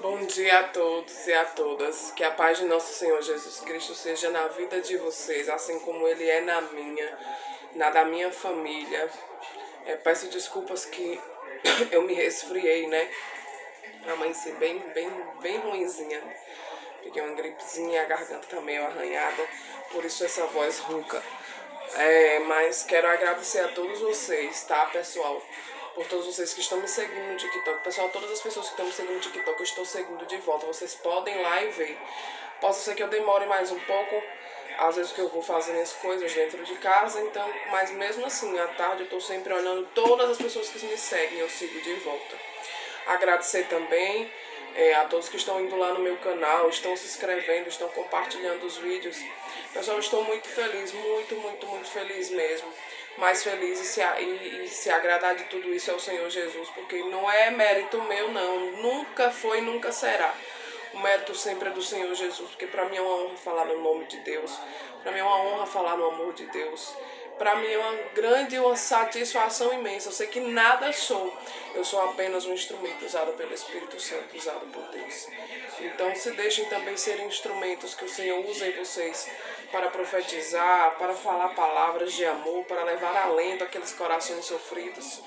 Bom dia a todos e a todas. Que a paz de nosso Senhor Jesus Cristo seja na vida de vocês, assim como Ele é na minha, na da minha família. Peço desculpas que eu me resfriei, né? Amanheci bem ruinzinha. Peguei uma gripezinha, a garganta tá meio arranhada, por isso essa voz rouca. Mas quero agradecer a todos vocês, tá, pessoal? Por todos vocês que estão me seguindo no TikTok. Pessoal, todas as pessoas que estão me seguindo no TikTok, eu estou seguindo de volta. Vocês podem ir lá e ver. Posso ser que eu demore mais um pouco, às vezes que eu vou fazer minhas coisas dentro de casa, então, mas mesmo assim, à tarde eu estou sempre olhando todas as pessoas que me seguem, eu sigo de volta. Agradecer também a todos que estão indo lá no meu canal, estão se inscrevendo, estão compartilhando os vídeos. Pessoal, eu estou muito feliz, muito feliz mesmo. Mais feliz e se agradar de tudo isso é o Senhor Jesus, porque não é mérito meu não, nunca foi, nunca será. O mérito sempre é do Senhor Jesus, porque para mim é uma honra falar no nome de Deus, para mim é uma honra falar no amor de Deus. Para mim é uma satisfação imensa. Eu sei que nada sou. Eu sou apenas um instrumento usado pelo Espírito Santo, usado por Deus. Então se deixem também ser instrumentos que o Senhor usa em vocês para profetizar, para falar palavras de amor, para levar alento àqueles corações sofridos.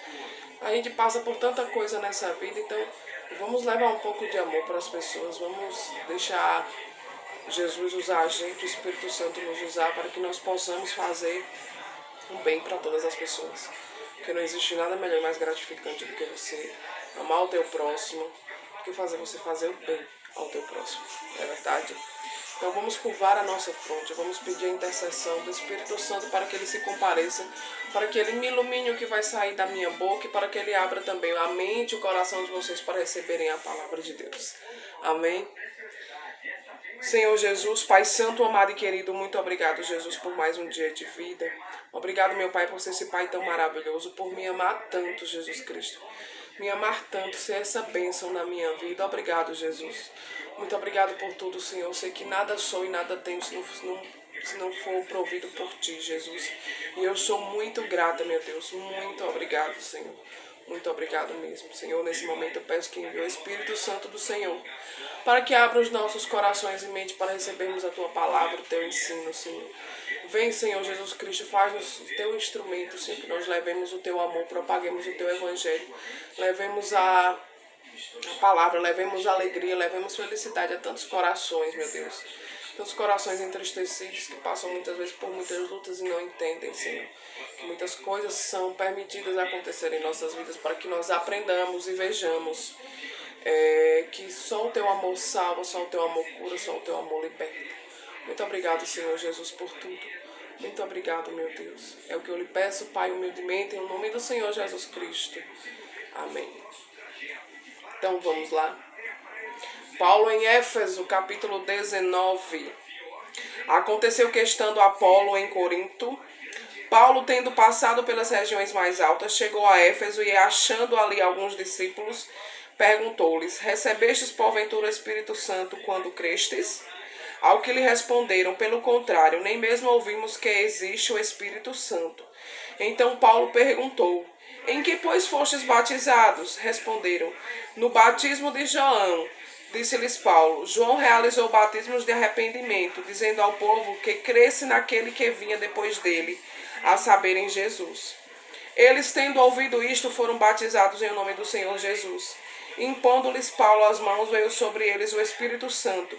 A gente passa por tanta coisa nessa vida, então vamos levar um pouco de amor para as pessoas. Vamos deixar Jesus usar a gente, o Espírito Santo nos usar para que nós possamos fazer um bem para todas as pessoas. Porque não existe nada melhor e mais gratificante do que você amar o teu próximo, do que fazer você fazer o bem ao teu próximo. Não é verdade? Então vamos curvar a nossa fronte, vamos pedir a intercessão do Espírito Santo para que Ele se compareça, para que Ele me ilumine o que vai sair da minha boca e para que Ele abra também a mente e o coração de vocês para receberem a palavra de Deus. Amém? Senhor Jesus, Pai Santo, amado e querido, muito obrigado, Jesus, por mais um dia de vida. Obrigado, meu Pai, por ser esse Pai tão maravilhoso, por me amar tanto, Jesus Cristo. Me amar tanto, ser essa bênção na minha vida. Obrigado, Jesus. Muito obrigado por tudo, Senhor. Eu sei que nada sou e nada tenho se não for provido por Ti, Jesus. E eu sou muito grata, meu Deus. Muito obrigado, Senhor. Muito obrigado mesmo, Senhor. Nesse momento eu peço que envie o Espírito Santo do Senhor para que abra os nossos corações e mente para recebermos a Tua palavra, o Teu ensino, Senhor. Vem, Senhor Jesus Cristo, faz-nos o Teu instrumento, Senhor, que nós levemos o Teu amor, propaguemos o Teu evangelho, levemos a palavra, levemos alegria, levemos felicidade a tantos corações, meu Deus. Tantos corações entristecidos que passam muitas vezes por muitas lutas e não entendem, Senhor. Que muitas coisas são permitidas acontecer em nossas vidas para que nós aprendamos e vejamos que só o Teu amor salva, só o Teu amor cura, só o Teu amor liberta. Muito obrigado, Senhor Jesus, por tudo. Muito obrigado, meu Deus. É o que eu lhe peço, Pai, humildemente, em nome do Senhor Jesus Cristo. Amém. Então vamos lá. Paulo em Éfeso, capítulo 19. Aconteceu que, estando Apolo em Corinto, Paulo, tendo passado pelas regiões mais altas, chegou a Éfeso e, achando ali alguns discípulos, perguntou-lhes: recebestes porventura o Espírito Santo quando crestes? Ao que lhe responderam: pelo contrário, nem mesmo ouvimos que existe o Espírito Santo. Então Paulo perguntou: em que, pois, fostes batizados? Responderam: no batismo de João. Disse-lhes Paulo: João realizou batismos de arrependimento, dizendo ao povo que cresce naquele que vinha depois dele, a saber, em Jesus. Eles, tendo ouvido isto, foram batizados em nome do Senhor Jesus. Impondo-lhes Paulo as mãos, veio sobre eles o Espírito Santo,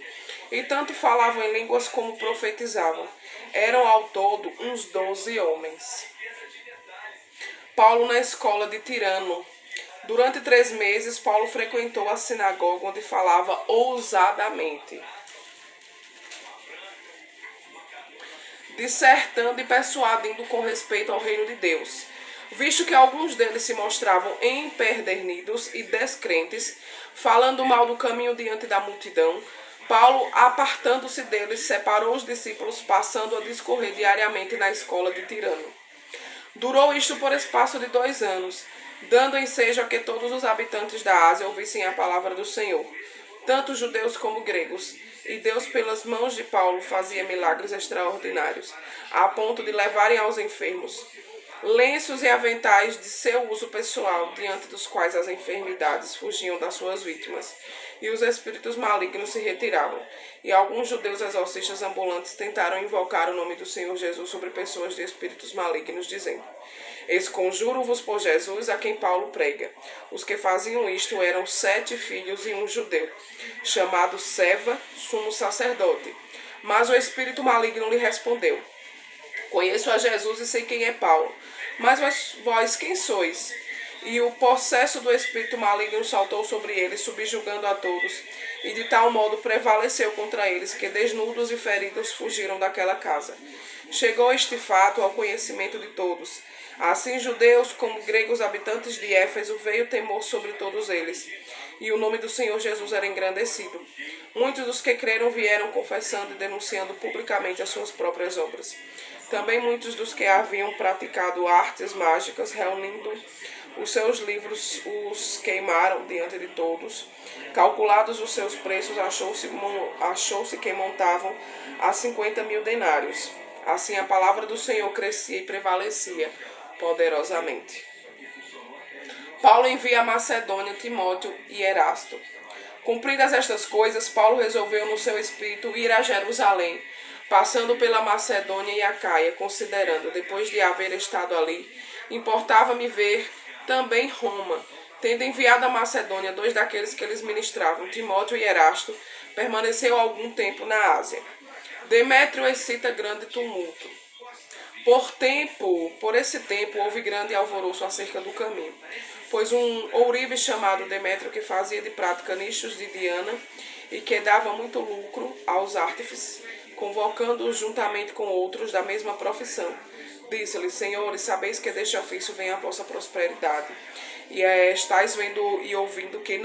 e tanto falavam em línguas como profetizavam. Eram ao todo uns 12 homens. Paulo na escola de Tirano. Durante 3 meses, Paulo frequentou a sinagoga, onde falava ousadamente, dissertando e persuadindo com respeito ao reino de Deus. Visto que alguns deles se mostravam empedernidos e descrentes, falando mal do caminho diante da multidão, Paulo, apartando-se deles, separou os discípulos, passando a discorrer diariamente na escola de Tirano. Durou isto por espaço de 2 anos, dando ensejo a que todos os habitantes da Ásia ouvissem a palavra do Senhor, tanto judeus como gregos. E Deus, pelas mãos de Paulo, fazia milagres extraordinários, a ponto de levarem aos enfermos lenços e aventais de seu uso pessoal, diante dos quais as enfermidades fugiam das suas vítimas, e os espíritos malignos se retiravam. E alguns judeus exorcistas ambulantes tentaram invocar o nome do Senhor Jesus sobre pessoas de espíritos malignos, dizendo: Esconjuro-vos por Jesus, a quem Paulo prega. Os que faziam isto eram 7 filhos e um judeu, chamado Seva, sumo sacerdote. Mas o espírito maligno lhe respondeu: Conheço a Jesus e sei quem é Paulo, mas vós quem sois? E o possesso do espírito maligno saltou sobre eles, subjugando a todos, e de tal modo prevaleceu contra eles, que desnudos e feridos fugiram daquela casa. Chegou este fato ao conhecimento de todos. Assim, judeus como gregos habitantes de Éfeso, veio temor sobre todos eles, e o nome do Senhor Jesus era engrandecido. Muitos dos que creram vieram confessando e denunciando publicamente as suas próprias obras. Também muitos dos que haviam praticado artes mágicas, reunindo os seus livros, os queimaram diante de todos. Calculados os seus preços, achou-se que montavam a 50.000 denários. Assim a palavra do Senhor crescia e prevalecia poderosamente. Paulo envia a Macedônia Timóteo e Erasto. Cumpridas estas coisas, Paulo resolveu no seu espírito ir a Jerusalém, passando pela Macedônia e Acaia, considerando, depois de haver estado ali, importava-me ver também Roma. Tendo enviado a Macedônia 2 daqueles que eles ministravam, Timóteo e Erasto, permaneceu algum tempo na Ásia. Demétrio excita grande tumulto. Por esse tempo, houve grande alvoroço acerca do caminho, pois um ourive chamado Demétrio, que fazia de prática nichos de Diana e que dava muito lucro aos artífices, convocando-os juntamente com outros da mesma profissão, disse-lhes: Senhores, sabeis que deste ofício vem a vossa prosperidade, e estáis vendo e ouvindo que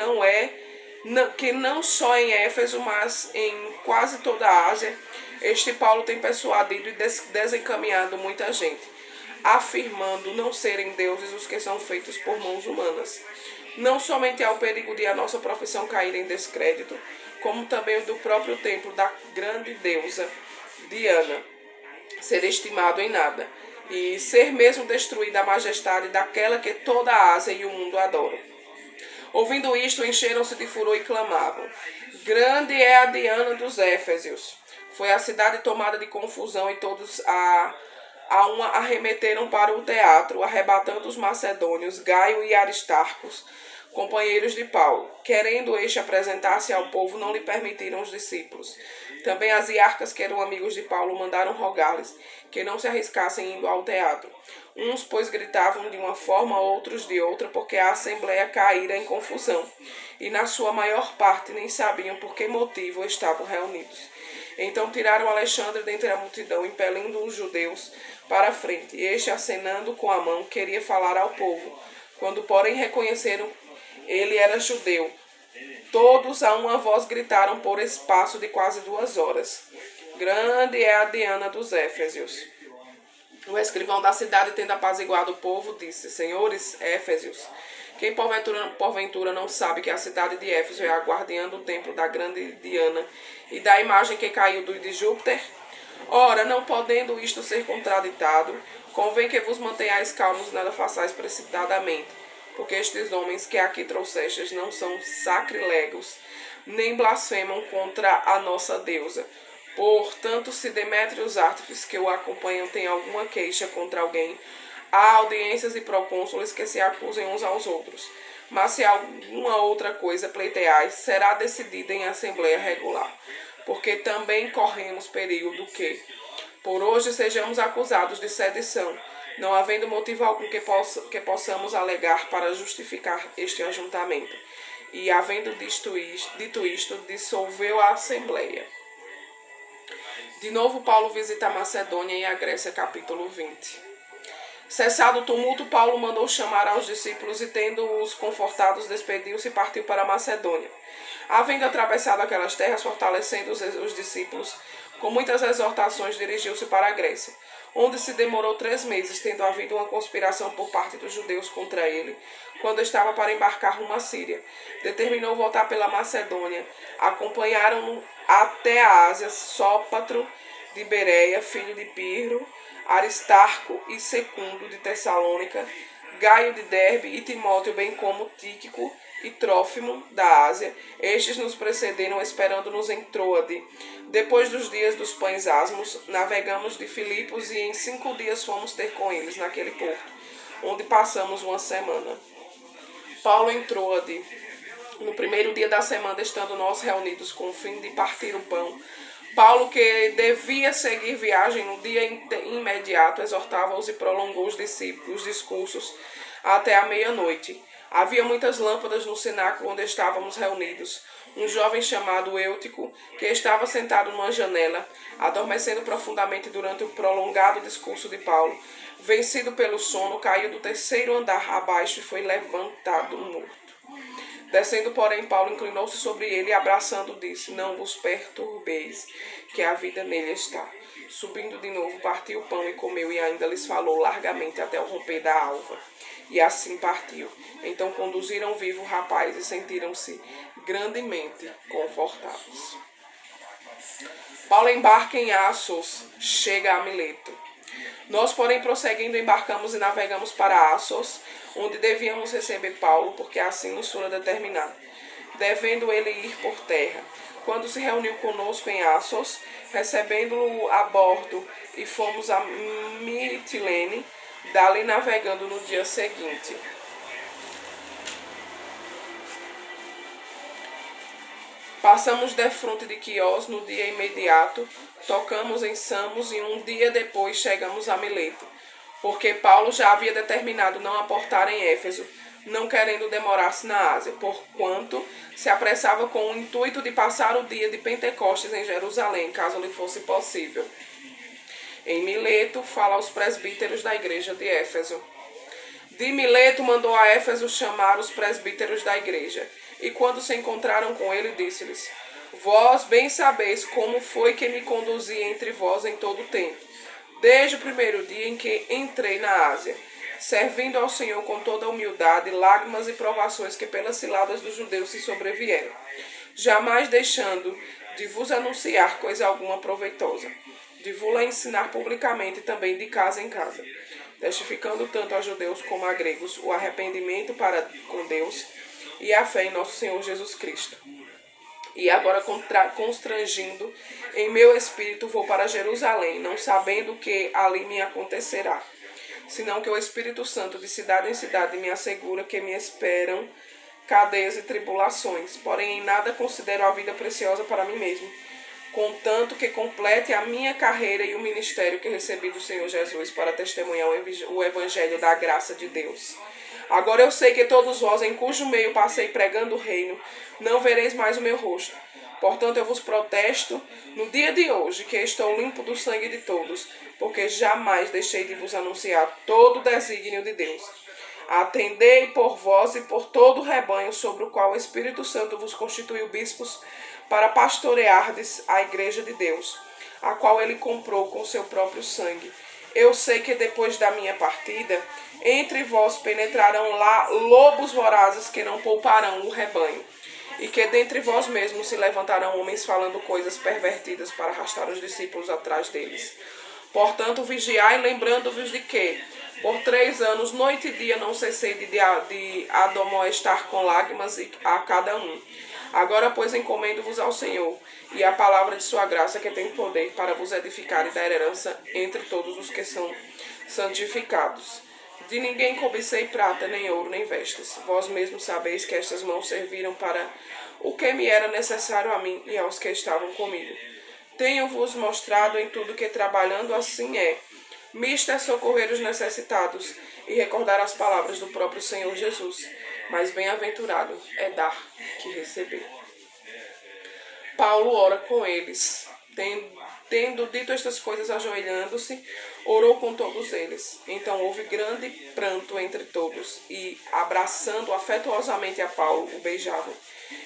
não só em Éfeso, mas em quase toda a Ásia, este Paulo tem persuadido e desencaminhado muita gente, afirmando não serem deuses os que são feitos por mãos humanas. Não somente há o perigo de a nossa profissão cair em descrédito, como também o do próprio templo da grande deusa Diana ser estimado em nada, e ser mesmo destruída a majestade daquela que toda a Ásia e o mundo adoram. Ouvindo isto, encheram-se de furor e clamavam: Grande é a Diana dos Éfesios. Foi a cidade tomada de confusão e todos arremeteram para o teatro, arrebatando os macedônios, Gaio e Aristarcos, companheiros de Paulo. Querendo este apresentar-se ao povo, não lhe permitiram os discípulos. Também as iarcas, que eram amigos de Paulo, mandaram rogar-lhes que não se arriscassem indo ao teatro. Uns, pois, gritavam de uma forma, outros de outra, porque a assembleia caíra em confusão, e na sua maior parte nem sabiam por que motivo estavam reunidos. Então tiraram Alexandre dentre a multidão, impelindo os judeus para a frente, e este, acenando com a mão, queria falar ao povo. Quando, porém, reconheceram ele era judeu, todos a uma voz gritaram por espaço de quase 2 horas: Grande é a Diana dos Éfesios. O escrivão da cidade, tendo apaziguado o povo, disse: Senhores Éfesios, quem porventura não sabe que a cidade de Éfeso é a guardiã do templo da grande Diana e da imagem que caiu de Júpiter? Ora, não podendo isto ser contraditado, convém que vos mantenhais calmos e nada façais precipitadamente, porque estes homens que aqui trouxestes não são sacrilegos, nem blasfemam contra a nossa deusa. Portanto, se Demétrio e os artífices que o acompanham têm alguma queixa contra alguém, há audiências e procônsules que se acusem uns aos outros. Mas se alguma outra coisa pleiteais, será decidida em assembleia regular, porque também corremos perigo do que, por hoje, sejamos acusados de sedição, não havendo motivo algum que possamos alegar para justificar este ajuntamento. E, havendo dito isto, dissolveu a assembleia. De novo, Paulo visita a Macedônia e a Grécia, capítulo 20. Cessado o tumulto, Paulo mandou chamar aos discípulos e, tendo-os confortados, despediu-se e partiu para a Macedônia. Havendo atravessado aquelas terras, fortalecendo os discípulos, com muitas exortações, dirigiu-se para a Grécia, onde se demorou 3 meses, tendo havido uma conspiração por parte dos judeus contra ele, quando estava para embarcar rumo à Síria. Determinou voltar pela Macedônia. Acompanharam-no até a Ásia Sópatro de Bereia, filho de Pirro, Aristarco e Secundo de Tessalônica, Gaio de Derbe e Timóteo, bem como Tíquico e Trófimo da Ásia. Estes nos precederam, esperando-nos em Troade. Depois dos dias dos pães asmos, navegamos de Filipos e em 5 dias fomos ter com eles naquele porto, onde passamos uma semana. Paulo em Troade. No primeiro dia da semana, estando nós reunidos com o fim de partir o pão, Paulo, que devia seguir viagem no dia imediato, exortava-os e prolongou os discursos até a meia-noite. Havia muitas lâmpadas no cenáculo onde estávamos reunidos. Um jovem chamado Eutico, que estava sentado numa janela, adormecendo profundamente durante o prolongado discurso de Paulo, vencido pelo sono, caiu do 3º andar abaixo e foi levantado morto. Descendo, porém, Paulo inclinou-se sobre ele e, abraçando, disse: Não vos perturbeis, que a vida nele está. Subindo de novo, partiu o pão e comeu, e ainda lhes falou largamente até o romper da alva. E assim partiu. Então conduziram vivo o rapaz e sentiram-se grandemente confortados. Paulo embarca em Assos, chega a Mileto. Nós, porém, prosseguindo, embarcamos e navegamos para Assos, onde devíamos receber Paulo, porque assim nos fora determinado, devendo ele ir por terra. Quando se reuniu conosco em Assos, recebendo-o a bordo, e fomos a Mitilene, dali navegando no dia seguinte. Passamos defronte de Quios no dia imediato, tocamos em Samos e um dia depois chegamos a Mileto, porque Paulo já havia determinado não aportar em Éfeso, não querendo demorar-se na Ásia, porquanto se apressava com o intuito de passar o dia de Pentecostes em Jerusalém, caso lhe fosse possível. Em Mileto, fala aos presbíteros da igreja de Éfeso. De Mileto mandou a Éfeso chamar os presbíteros da igreja, e quando se encontraram com ele, disse-lhes: Vós bem sabeis como foi que me conduzi entre vós em todo o tempo, desde o primeiro dia em que entrei na Ásia, servindo ao Senhor com toda a humildade, lágrimas e provações que pelas ciladas dos judeus se sobrevieram, jamais deixando de vos anunciar coisa alguma proveitosa, de vos-la ensinar publicamente também de casa em casa, testificando tanto a judeus como a gregos o arrependimento para com Deus e a fé em nosso Senhor Jesus Cristo. E agora, constrangindo em meu espírito, vou para Jerusalém, não sabendo o que ali me acontecerá, senão que o Espírito Santo de cidade em cidade me assegura que me esperam cadeias e tribulações. Porém, em nada considero a vida preciosa para mim mesmo, contanto que complete a minha carreira e o ministério que recebi do Senhor Jesus para testemunhar o evangelho da graça de Deus. Agora eu sei que todos vós, em cujo meio passei pregando o reino, não vereis mais o meu rosto. Portanto, eu vos protesto no dia de hoje que estou limpo do sangue de todos, porque jamais deixei de vos anunciar todo o desígnio de Deus. Atendei por vós e por todo o rebanho sobre o qual o Espírito Santo vos constituiu bispos para pastoreardes a igreja de Deus, a qual ele comprou com seu próprio sangue. Eu sei que depois da minha partida, entre vós penetrarão lá lobos vorazes que não pouparão o rebanho, e que dentre vós mesmos se levantarão homens falando coisas pervertidas para arrastar os discípulos atrás deles. Portanto, vigiai, lembrando-vos de que, por 3 anos, noite e dia, não cessei de admoestar com lágrimas a cada um. Agora, pois, encomendo-vos ao Senhor e à palavra de sua graça, que tem poder para vos edificar e dar herança entre todos os que são santificados. De ninguém cobicei prata, nem ouro, nem vestes. Vós mesmos sabeis que estas mãos serviram para o que me era necessário a mim e aos que estavam comigo. Tenho-vos mostrado em tudo que trabalhando assim misto é socorrer os necessitados e recordar as palavras do próprio Senhor Jesus. Mas bem-aventurado é dar que receber. Paulo ora com eles. Tendo dito estas coisas, ajoelhando-se, orou com todos eles. Então houve grande pranto entre todos, e, abraçando afetuosamente a Paulo, o beijavam,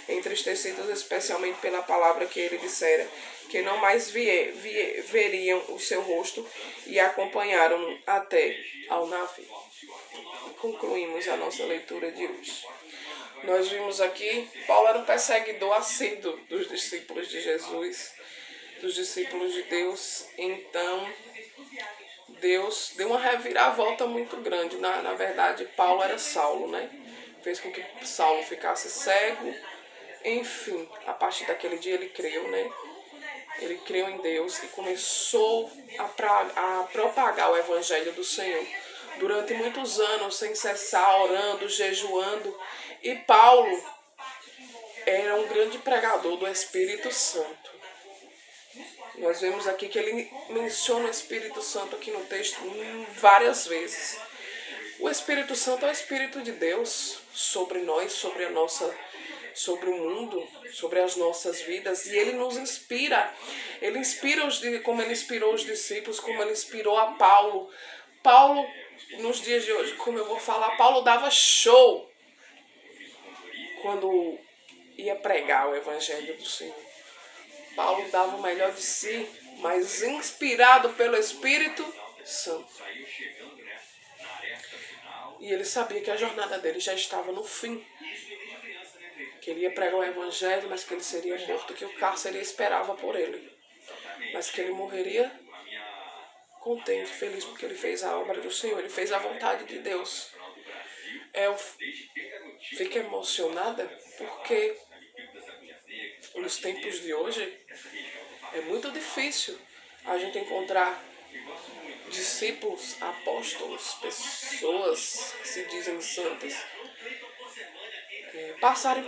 entristecidos especialmente pela palavra que ele dissera, que não mais veriam o seu rosto, e acompanharam-no até ao navio. Concluímos a nossa leitura de hoje. Nós vimos aqui, Paulo era um perseguidor assíduo dos discípulos de Jesus, dos discípulos de Deus. Então, Deus deu uma reviravolta muito grande. Na verdade, Paulo era Saulo, né? Fez com que Saulo ficasse cego. Enfim, a partir daquele dia ele creu, né? Ele creu em Deus e começou a propagar o evangelho do Senhor. Durante muitos anos, sem cessar, orando, jejuando. E Paulo era um grande pregador do Espírito Santo. Nós vemos aqui que ele menciona o Espírito Santo aqui no texto várias vezes. O Espírito Santo é o Espírito de Deus sobre nós, sobre o mundo, sobre as nossas vidas. E ele nos inspira. Ele inspira como ele inspirou os discípulos, como ele inspirou a Paulo. Paulo, nos dias de hoje, como eu vou falar, Paulo dava show quando ia pregar o Evangelho do Senhor. Paulo dava o melhor de si, mas inspirado pelo Espírito Santo. E ele sabia que a jornada dele já estava no fim. Que ele ia pregar o Evangelho, mas que ele seria morto, que o cárcere esperava por ele. Mas que ele morreria contente, feliz, porque ele fez a obra do Senhor, ele fez a vontade de Deus. Eu fico emocionada porque nos tempos de hoje é muito difícil a gente encontrar discípulos, apóstolos, pessoas que se dizem santas, passarem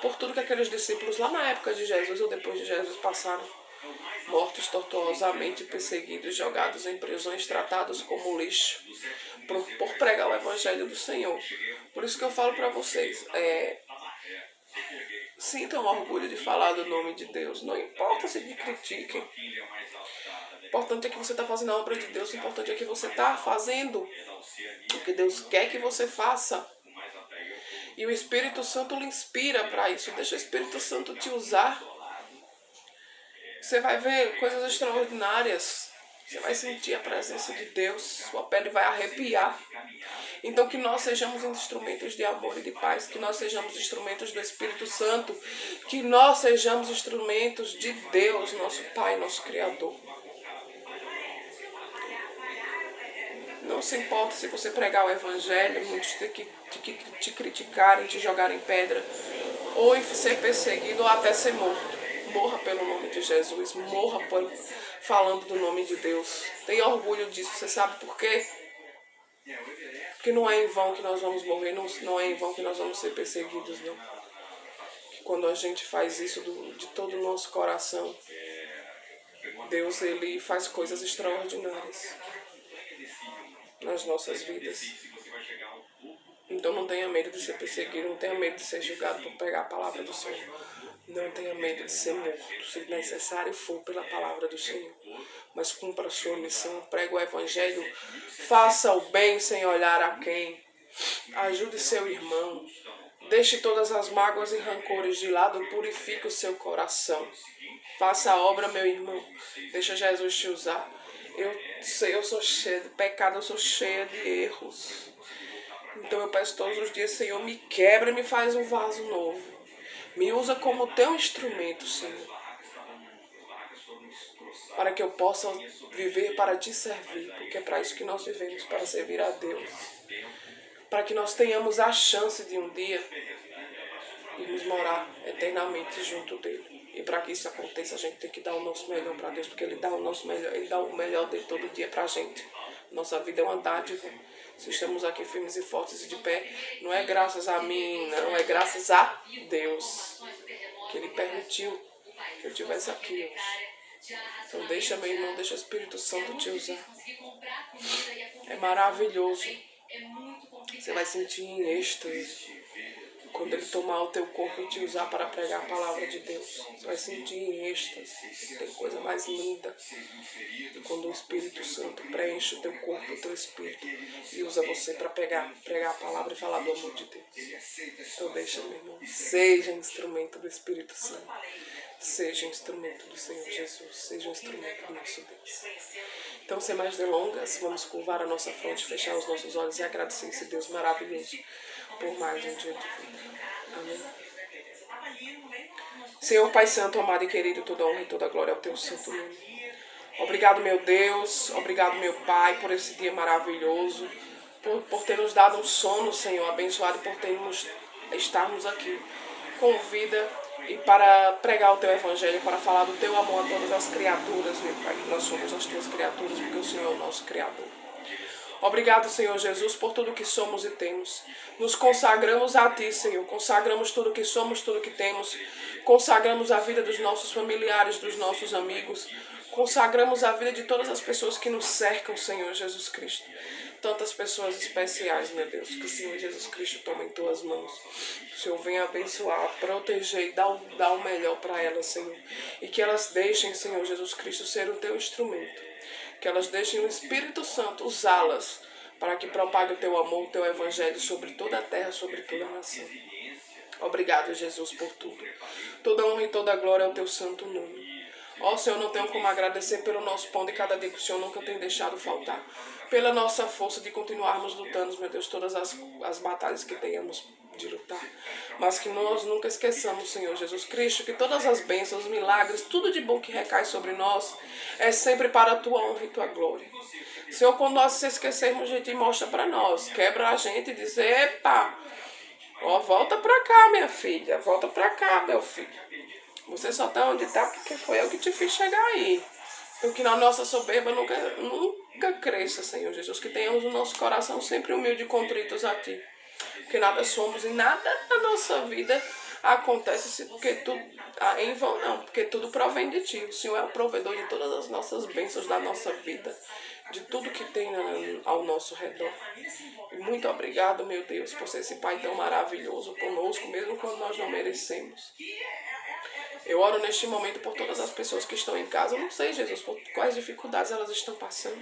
por tudo que aqueles discípulos lá na época de Jesus ou depois de Jesus passaram, mortos tortuosamente, perseguidos, jogados em prisões, tratados como lixo, por pregar o Evangelho do Senhor. Por isso que eu falo para vocês, sintam orgulho de falar do nome de Deus, não importa se me critiquem. O importante é que você está fazendo a obra de Deus, o importante é que você está fazendo o que Deus quer que você faça. E o Espírito Santo lhe inspira para isso. Deixa o Espírito Santo te usar. Você vai ver coisas extraordinárias. Você vai sentir a presença de Deus. Sua pele vai arrepiar. Então que nós sejamos instrumentos de amor e de paz. Que nós sejamos instrumentos do Espírito Santo. Que nós sejamos instrumentos de Deus, nosso Pai, nosso Criador. Não se importa se você pregar o Evangelho, muitos te criticarem, te jogarem pedra, ou ser perseguido, ou até ser morto. Morra pelo nome de Jesus, morra falando do nome de Deus. Tenha orgulho disso, você sabe por quê? Porque não é em vão que nós vamos morrer, não é em vão que nós vamos ser perseguidos, não. Que quando a gente faz isso de todo o nosso coração, Deus, ele faz coisas extraordinárias nas nossas vidas. Então não tenha medo de ser perseguido, não tenha medo de ser julgado por pregar a palavra do Senhor. Não tenha medo de ser morto, se necessário for, pela palavra do Senhor. Mas cumpra a sua missão, pregue o Evangelho, faça o bem sem olhar a quem. Ajude seu irmão, deixe todas as mágoas e rancores de lado, purifique o seu coração. Faça a obra, meu irmão, deixa Jesus te usar. Eu sou cheia de pecado, eu sou cheia de erros. Então eu peço todos os dias, Senhor, me quebra e me faz um vaso novo. Me usa como teu instrumento, Senhor. Para que eu possa viver para te servir. Porque é para isso que nós vivemos, para servir a Deus. Para que nós tenhamos a chance de um dia irmos morar eternamente junto dele. E para que isso aconteça, a gente tem que dar o nosso melhor para Deus, porque ele dá o nosso melhor, ele dá o melhor dele todo dia para a gente. Nossa vida é uma dádiva. Se estamos aqui firmes e fortes e de pé, não é graças a mim, não, é graças a Deus, que ele permitiu que eu estivesse aqui hoje. Então deixa, meu irmão, deixa o Espírito Santo te usar. É maravilhoso. Você vai sentir em êxtase quando ele tomar o teu corpo e te usar para pregar a palavra de Deus. Você vai sentir em êxtase. Tem coisa mais linda do quando o Espírito Santo preenche o teu corpo, o teu espírito, e usa você para pregar a palavra e falar do amor de Deus. Então deixa, meu irmão, seja instrumento do Espírito Santo. Seja instrumento do Senhor Jesus. Seja instrumento do nosso Deus. Então, sem mais delongas, vamos curvar a nossa fronte, fechar os nossos olhos e agradecer esse Deus maravilhoso por mais um dia de vida. Amém. Senhor Pai Santo, amado e querido, toda honra e toda glória ao teu santo nome. Obrigado, meu Deus, obrigado, meu Pai, por esse dia maravilhoso, por ter nos dado um sono, Senhor, abençoado por estarmos aqui com vida e para pregar o Teu Evangelho, para falar do Teu amor a todas as criaturas, meu Pai, que nós somos as Tuas criaturas, porque o Senhor é o nosso Criador. Obrigado, Senhor Jesus, por tudo que somos e temos. Nos consagramos a Ti, Senhor. Consagramos tudo que somos, tudo que temos. Consagramos a vida dos nossos familiares, dos nossos amigos. Consagramos a vida de todas as pessoas que nos cercam, Senhor Jesus Cristo. Tantas pessoas especiais, meu Deus, que o Senhor Jesus Cristo toma em Tuas mãos. O Senhor venha abençoar, proteger e dar o melhor para elas, Senhor. E que elas deixem, Senhor Jesus Cristo, ser o Teu instrumento. Que elas deixem o Espírito Santo usá-las para que propague o Teu amor, o Teu Evangelho sobre toda a terra, sobre toda a nação. Obrigado, Jesus, por tudo. Toda honra e toda glória ao Teu santo nome. Ó Senhor, não tenho como agradecer pelo nosso pão de cada dia que o Senhor nunca tem deixado faltar. Pela nossa força de continuarmos lutando, meu Deus, todas as batalhas que tenhamos de lutar. Mas que nós nunca esqueçamos, Senhor Jesus Cristo, que todas as bênçãos, os milagres, tudo de bom que recai sobre nós, é sempre para a Tua honra e Tua glória. Senhor, quando nós se esquecermos, a gente mostra para nós, quebra a gente e diz, epa, ó, volta pra cá, minha filha, volta pra cá, meu filho. Você só tá onde tá porque foi eu que te fiz chegar aí. E que na nossa soberba nunca cresça, Senhor Jesus. Que tenhamos o nosso coração sempre humilde e contritos a Ti. Porque nada somos e nada na nossa vida acontece porque tudo, em vão não. Porque tudo provém de Ti. O Senhor é o provedor de todas as nossas bênçãos da nossa vida. De tudo que tem ao nosso redor. E muito obrigado, meu Deus, por ser esse Pai tão maravilhoso conosco, mesmo quando nós não merecemos. Eu oro neste momento por todas as pessoas que estão em casa. Eu não sei, Jesus, por quais dificuldades elas estão passando.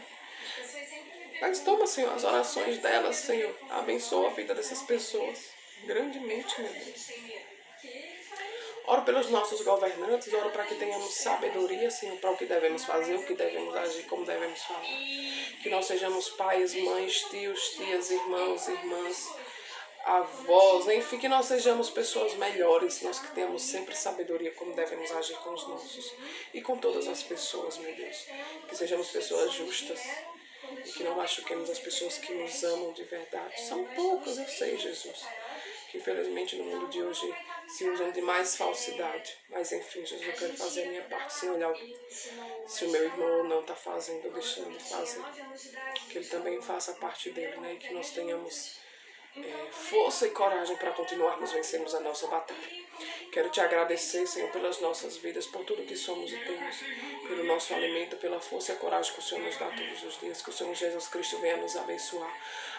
Mas toma, Senhor, as orações delas, Senhor. Abençoa a vida dessas pessoas. Grandemente, meu Deus. Oro pelos nossos governantes. Oro para que tenhamos sabedoria, Senhor, para o que devemos fazer, o que devemos agir, como devemos falar. Que nós sejamos pais, mães, tios, tias, irmãos, irmãs, avós, enfim, que nós sejamos pessoas melhores, nós que tenhamos sempre sabedoria como devemos agir com os nossos e com todas as pessoas, meu Deus. Que sejamos pessoas justas e que não machuquemos as pessoas que nos amam de verdade. São poucas, eu sei, Jesus, que infelizmente no mundo de hoje se usam de mais falsidade. Mas enfim, Jesus, eu quero fazer a minha parte sem olhar se o meu irmão não está fazendo ou deixando de fazer. Que ele também faça parte dele, né? E que nós tenhamos força e coragem para continuarmos vencendo a nossa batalha. Quero te agradecer, Senhor, pelas nossas vidas, por tudo que somos e temos, pelo nosso alimento, pela força e coragem que o Senhor nos dá todos os dias, que o Senhor Jesus Cristo venha nos abençoar,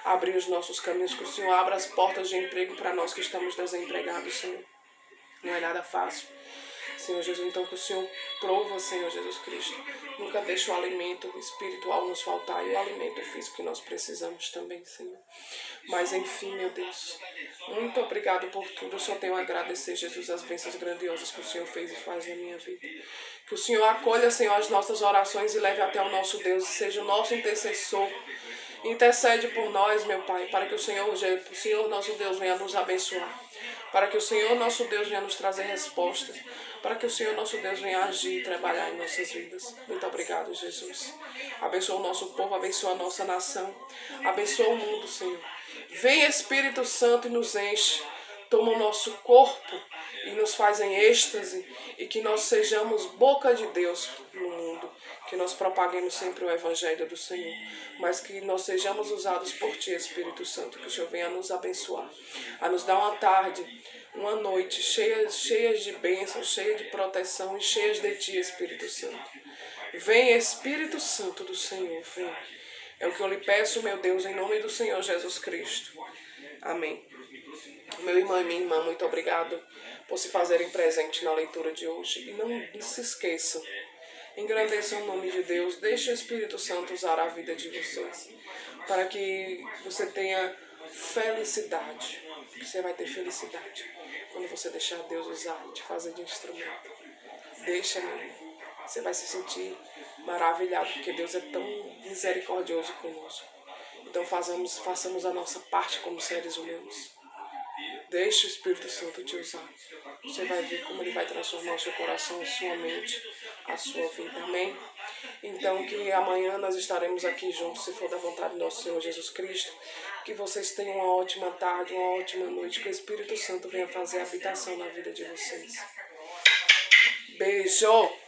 abrir os nossos caminhos, que o Senhor abra as portas de emprego para nós que estamos desempregados, Senhor. Não é nada fácil, Senhor Jesus, então que o Senhor prova, Senhor Jesus Cristo. Nunca deixe o alimento espiritual nos faltar e o alimento físico que nós precisamos também, Senhor. Mas enfim, meu Deus, muito obrigado por tudo. Eu só tenho a agradecer, Jesus, as bênçãos grandiosas que o Senhor fez e faz na minha vida. Que o Senhor acolha, Senhor, as nossas orações e leve até o nosso Deus e seja o nosso intercessor. Intercede por nós, meu Pai, para que o Senhor nosso Deus venha nos abençoar. Para que o Senhor nosso Deus venha nos trazer respostas. Para que o Senhor nosso Deus venha agir e trabalhar em nossas vidas. Muito obrigado, Jesus. Abençoa o nosso povo, abençoa a nossa nação. Abençoa o mundo, Senhor. Vem Espírito Santo e nos enche. Toma o nosso corpo e nos faz em êxtase. E que nós sejamos boca de Deus no mundo. Que nós propaguemos sempre o Evangelho do Senhor. Mas que nós sejamos usados por Ti, Espírito Santo. Que o Senhor venha nos abençoar. A nos dar uma tarde, uma noite cheias de bênçãos, cheias de proteção e cheias de Ti, Espírito Santo. Vem, Espírito Santo do Senhor, vem. É o que eu lhe peço, meu Deus, em nome do Senhor Jesus Cristo. Amém. Meu irmão e minha irmã, muito obrigado por se fazerem presente na leitura de hoje. E não se esqueçam, engrandeçam o nome de Deus, deixe o Espírito Santo usar a vida de vocês, para que você tenha felicidade. Você vai ter felicidade quando você deixar Deus usar e te fazer de instrumento. Deixa, meu irmão. Você vai se sentir maravilhado, porque Deus é tão misericordioso conosco. Então façamos a nossa parte como seres humanos. Deixe o Espírito Santo te usar. Você vai ver como ele vai transformar o seu coração, a sua mente, a sua vida. Amém? Então, que amanhã nós estaremos aqui juntos, se for da vontade do nosso Senhor Jesus Cristo. Que vocês tenham uma ótima tarde, uma ótima noite. Que o Espírito Santo venha fazer habitação na vida de vocês. Beijo!